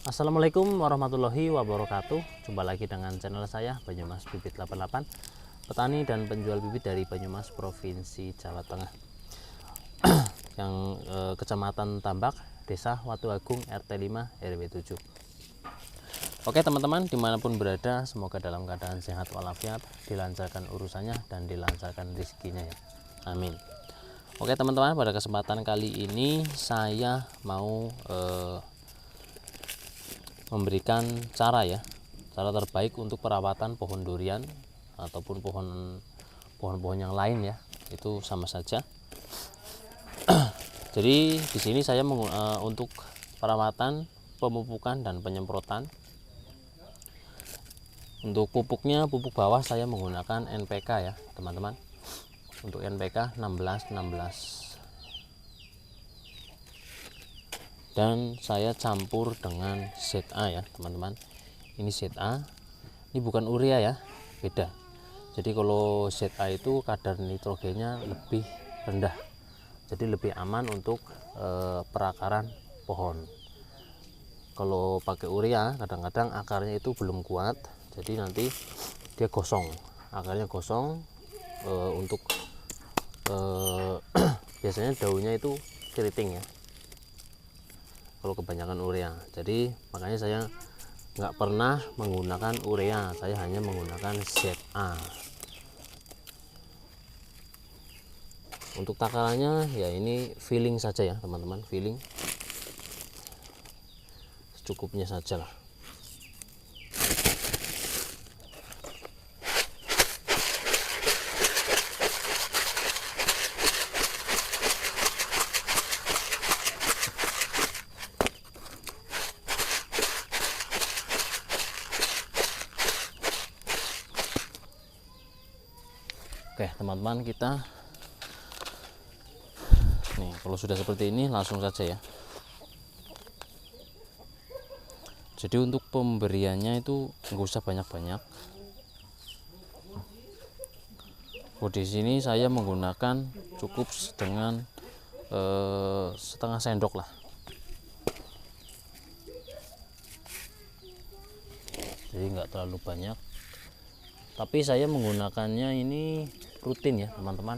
Assalamualaikum warahmatullahi wabarakatuh. Jumpa lagi dengan channel saya Banyumas Bibit 88, petani dan penjual bibit dari Banyumas, Provinsi Jawa Tengah. Yang Kecamatan Tambak, Desa Watu Agung, RT 5 RW 7. Oke teman-teman, dimanapun berada, semoga dalam keadaan sehat walafiat, dilancarkan urusannya dan dilancarkan rezekinya ya. Amin. Oke teman-teman, pada kesempatan kali ini saya mau memberikan cara terbaik untuk perawatan pohon durian ataupun pohon-pohon yang lain ya, itu sama saja. Jadi di sini saya untuk perawatan, pemupukan dan penyemprotan. Untuk pupuknya, pupuk bawah saya menggunakan NPK ya teman-teman. Untuk NPK 16 dan saya campur dengan ZA ya teman-teman. Ini ZA, ini bukan urea ya, beda. Jadi kalau ZA itu kadar nitrogennya lebih rendah, jadi lebih aman untuk perakaran pohon. Kalau pakai urea kadang-kadang akarnya itu belum kuat, jadi nanti dia gosong, akarnya gosong. Untuk biasanya daunnya itu keriting ya kalau kebanyakan urea. Jadi makanya saya nggak pernah menggunakan urea, saya hanya menggunakan ZA. Untuk takarannya ya ini feeling saja ya teman-teman, feeling secukupnya saja lah. Oke teman-teman, kita nih kalau sudah seperti ini langsung saja ya. Jadi untuk pemberiannya itu nggak usah banyak-banyak. Di sini saya menggunakan cukup dengan setengah sendok lah. Jadi nggak terlalu banyak. Tapi saya menggunakannya ini rutin ya teman-teman,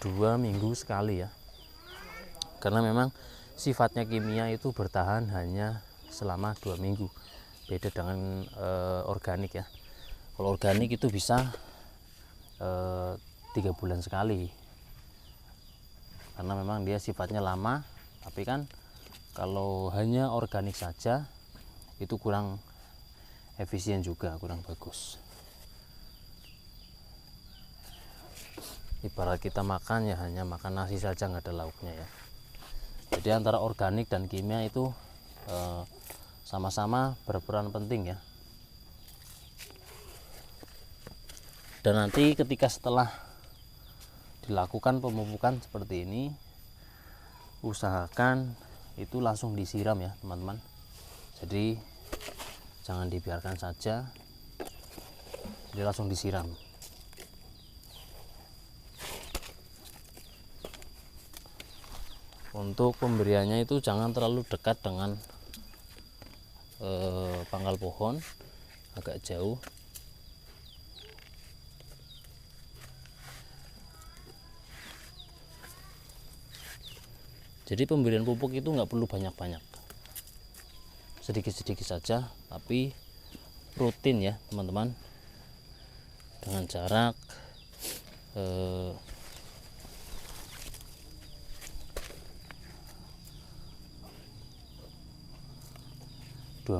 2 minggu sekali ya. Karena memang sifatnya kimia itu bertahan hanya selama 2 minggu. Beda dengan organik ya. Kalau organik itu bisa 3 bulan sekali, karena memang dia sifatnya lama. Tapi kan kalau hanya organik saja itu kurang efisien juga, kurang bagus. Ibarat kita makan ya hanya makan nasi saja, nggak ada lauknya ya. Jadi antara organik dan kimia itu sama-sama berperan penting ya. Dan nanti ketika setelah dilakukan pemupukan seperti ini, usahakan itu langsung disiram ya teman-teman. Jadi jangan dibiarkan saja, jadi langsung disiram. Untuk pemberiannya itu jangan terlalu dekat dengan pangkal pohon, agak jauh. Jadi pemberian pupuk itu nggak perlu banyak-banyak, sedikit-sedikit saja, tapi rutin ya teman-teman, dengan jarak 2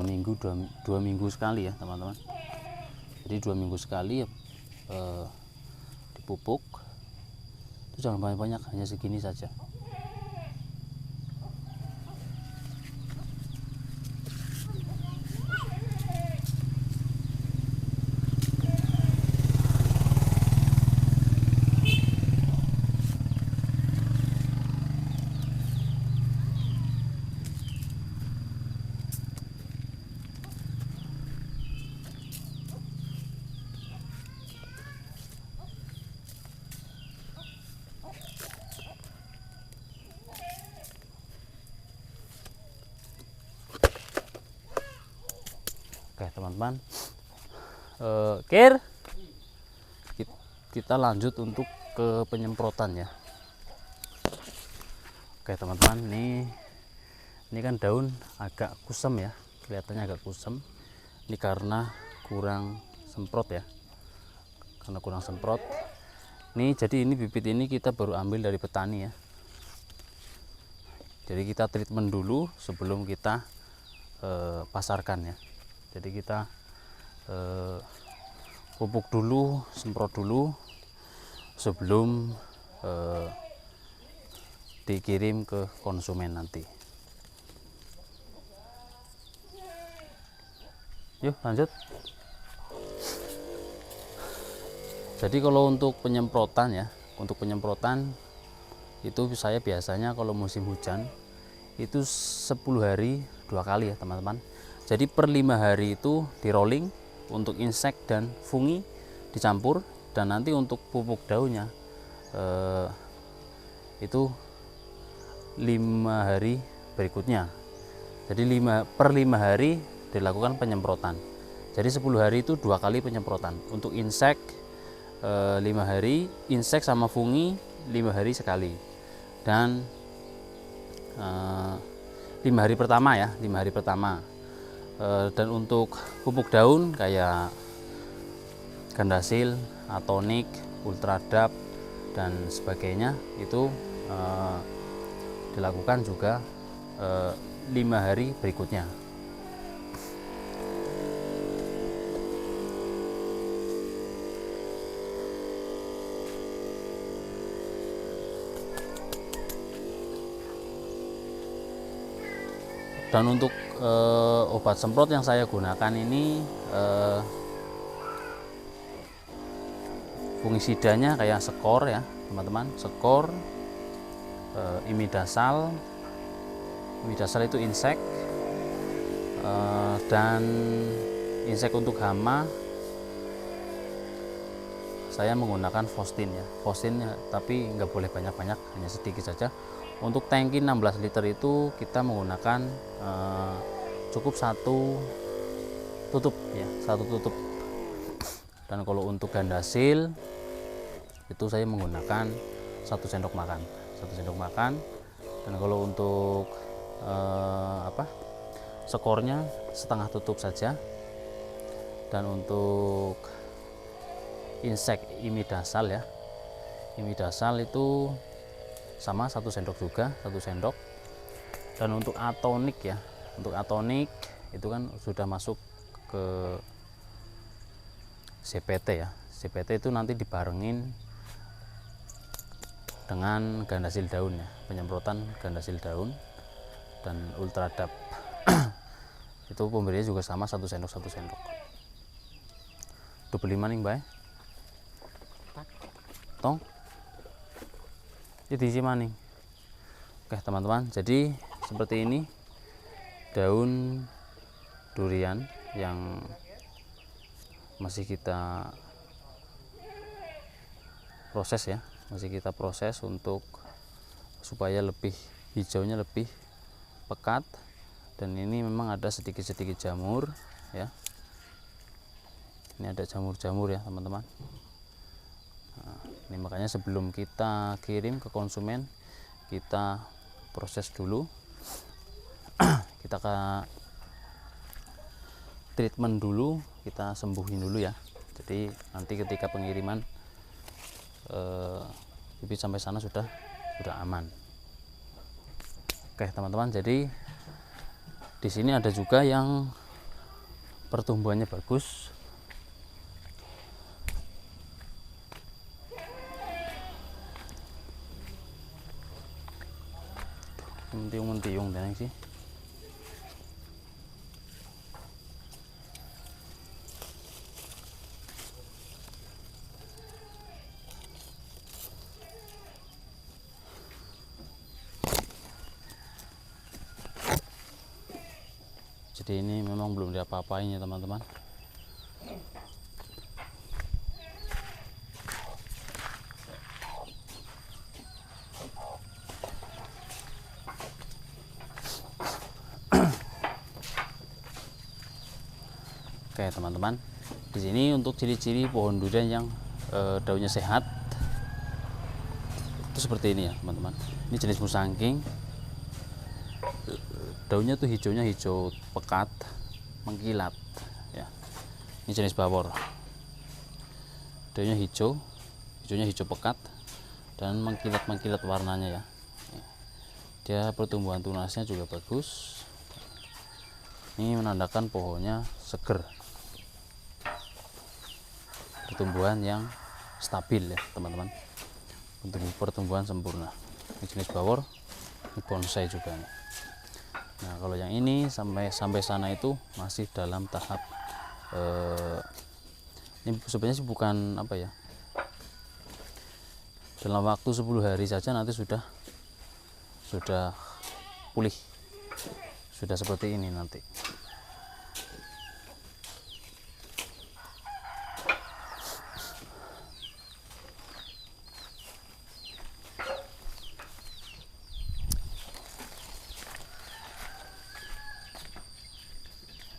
minggu sekali ya teman-teman. Jadi 2 minggu sekali ya dipupuk. Itu jangan banyak-banyak, hanya segini saja. Oke teman-teman, Kir, kita lanjut untuk ke penyemprotan ya. Oke teman-teman, ini kan daun agak kusam ya, kelihatannya agak kusam. Ini karena kurang semprot ya, jadi ini bibit ini kita baru ambil dari petani ya. Jadi kita treatment dulu sebelum kita pasarkan ya. Jadi kita pupuk dulu, semprot dulu sebelum dikirim ke konsumen nanti. Yuk lanjut. Jadi kalau untuk penyemprotan ya, itu saya biasanya kalau musim hujan itu 10 hari 2 kali ya teman-teman. Jadi per 5 hari itu di rolling untuk insek dan fungi dicampur, dan nanti untuk pupuk daunnya itu 5 hari berikutnya. Jadi per 5 hari dilakukan penyemprotan. Jadi 10 hari itu 2 kali penyemprotan. Untuk insek 5 hari, insek sama fungi 5 hari sekali. Dan 5 hari pertama ya, 5 hari pertama. Dan untuk pupuk daun kayak Gandasil, Atonik, Ultradap dan sebagainya itu dilakukan juga 5 hari berikutnya. Dan untuk obat semprot yang saya gunakan ini fungisidanya kayak Skor ya teman-teman, Skor, Imidazal itu insek, dan insek untuk hama saya menggunakan Fostin ya, tapi nggak boleh banyak-banyak, hanya sedikit saja. Untuk tangki 16 liter itu kita menggunakan cukup satu tutup. Dan kalau untuk Gandasil itu saya menggunakan 1 sendok makan. Dan kalau untuk Skornya setengah tutup saja. Dan untuk insek Imidazal ya, Imidazal itu sama 1 sendok juga, 1 sendok. Dan untuk Atonik ya, itu kan sudah masuk ke CPT ya. CPT itu nanti dibarengin dengan Gandasil daun ya, penyemprotan Gandasil daun dan Ultradap. Itu pemberiannya juga sama 1 sendok. Itu beli maning bae. Tong. Jadi maning. Oke teman-teman, jadi seperti ini daun durian yang masih kita proses untuk supaya lebih hijaunya lebih pekat. Dan ini memang ada sedikit jamur ya, ini ada jamur-jamur ya teman-teman. Ini makanya sebelum kita kirim ke konsumen kita proses dulu, kita treatment dulu, kita sembuhin dulu ya. Jadi nanti ketika pengiriman bibit sampai sana sudah aman. Oke teman-teman, jadi di sini ada juga yang pertumbuhannya bagus. Mentiung dan sih. Jadi ini memang belum diapa-apain ya teman-teman. Oke teman-teman, di sini untuk ciri-ciri pohon durian yang daunnya sehat itu seperti ini ya teman-teman. Ini jenis musangking, daunnya tuh hijaunya hijau pekat mengkilat ya. Ini jenis bawor, daunnya hijaunya hijau pekat dan mengkilat warnanya ya. Dia pertumbuhan tunasnya juga bagus. Ini menandakan pohonnya seger, pertumbuhan yang stabil ya teman-teman, untuk pertumbuhan sempurna. Ini jenis bawor, ini bonsai juga nih. Nah kalau yang ini sampai sana itu masih dalam tahap ini sebenarnya sih bukan apa ya, dalam waktu 10 hari saja nanti sudah pulih, sudah seperti ini nanti.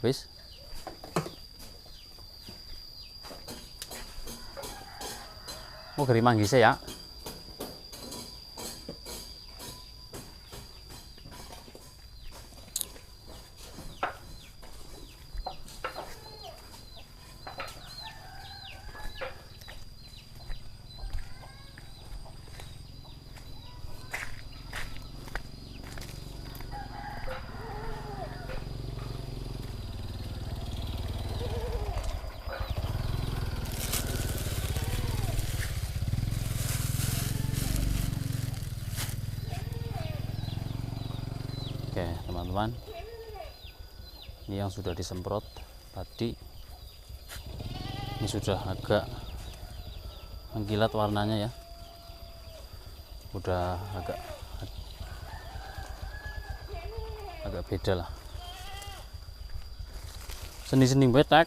Wis mau geri manggise ya. Oke teman-teman, ini yang sudah disemprot tadi, ini sudah agak mengkilat warnanya ya, udah agak beda lah, seni-seni betek.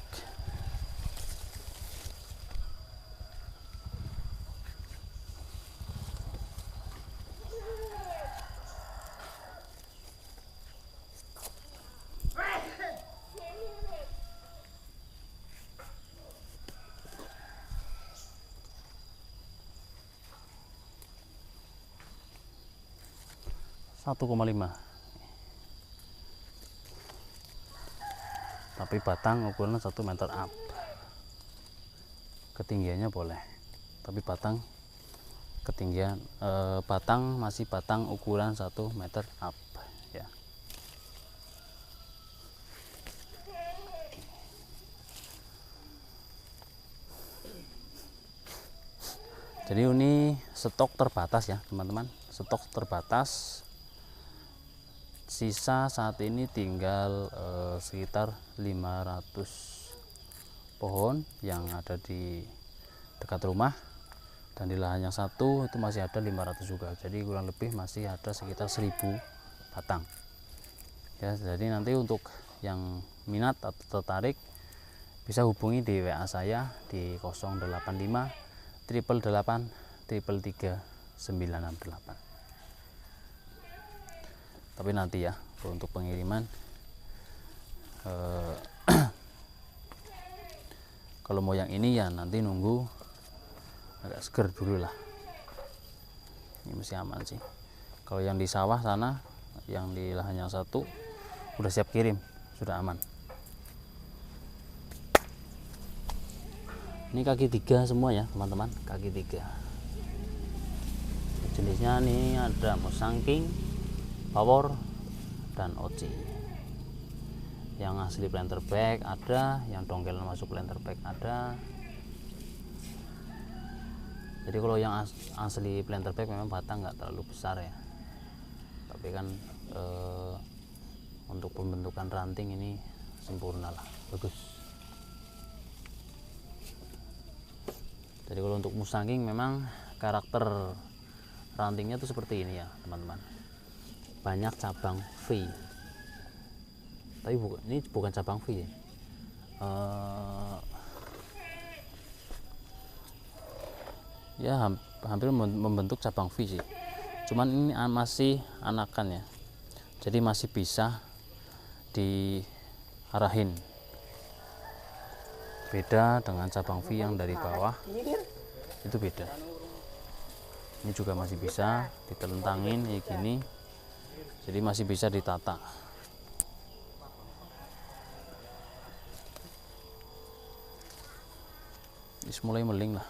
Satu 1,5, tapi batang ukuran 1 meter up. Ketinggiannya boleh, tapi batang ketinggian batang masih batang ukuran 1 meter up ya. Jadi ini stok terbatas ya teman-teman, stok terbatas. Sisa saat ini tinggal sekitar 500 pohon yang ada di dekat rumah, dan di lahan yang satu itu masih ada 500 juga, jadi kurang lebih masih ada sekitar 1000 batang ya. Jadi nanti untuk yang minat atau tertarik bisa hubungi di WA saya di 085 888 333 968. Tapi nanti ya untuk pengiriman kalau mau yang ini ya nanti nunggu agak seger dulu lah, ini masih aman sih. Kalau yang di sawah sana, yang di lahan yang satu udah siap kirim, sudah aman. Ini kaki 3 semua ya teman-teman, kaki 3. Jenisnya nih ada musangking, bawor, dan oci. Yang asli planter bag ada, yang dongkelan masuk planter bag ada. Jadi kalau yang asli planter bag memang batang nggak terlalu besar ya, tapi kan untuk pembentukan ranting ini sempurna lah, bagus. Jadi kalau untuk musangking memang karakter rantingnya tuh seperti ini ya teman-teman, banyak cabang V, tapi ini bukan cabang V ya. Ya hampir membentuk cabang V sih, cuman ini masih anakan ya, jadi masih bisa diarahin beda dengan cabang V yang dari bawah, itu beda. Ini juga masih bisa ditelentangin kayak gini, jadi masih bisa ditata. Ini mulai meling lah.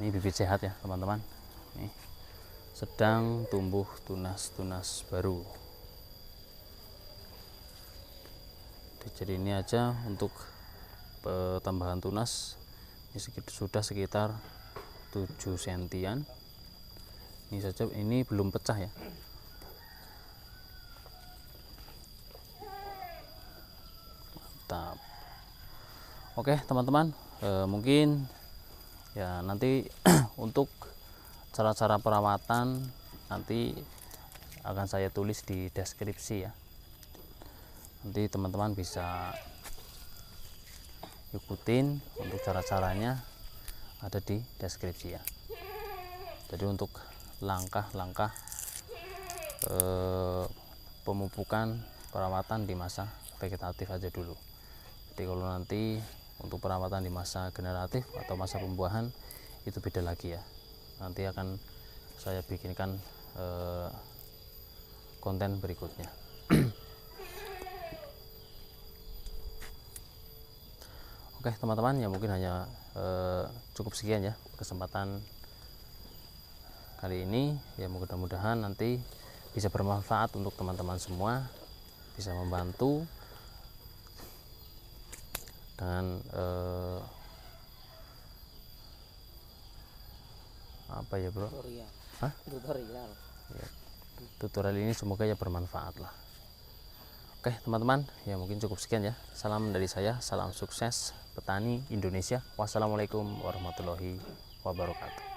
Ini bibit sehat ya teman-teman. Nih, sedang tumbuh tunas-tunas baru. Jadi ini aja untuk tambahan tunas. Ini sudah sekitar 7 sentian. Ini saja, ini belum pecah ya. Mantap. Oke teman-teman, mungkin ya nanti untuk cara-cara perawatan nanti akan saya tulis di deskripsi ya. Nanti teman-teman bisa ikutin untuk cara-caranya, ada di deskripsi ya. Jadi untuk langkah-langkah pemupukan perawatan di masa vegetatif aja dulu. Jadi kalau nanti untuk perawatan di masa generatif atau masa pembuahan itu beda lagi ya. Nanti akan saya bikinkan konten berikutnya. Oke teman-teman, ya mungkin hanya cukup sekian ya kesempatan kali ini. Ya mudah-mudahan nanti bisa bermanfaat untuk teman-teman semua, bisa membantu dengan apa ya bro? Tutorial. Ya, tutorial ini semoga ya bermanfaat lah. Oke teman-teman, ya mungkin cukup sekian ya. Salam dari saya, salam sukses petani Indonesia. Wassalamualaikum warahmatullahi wabarakatuh.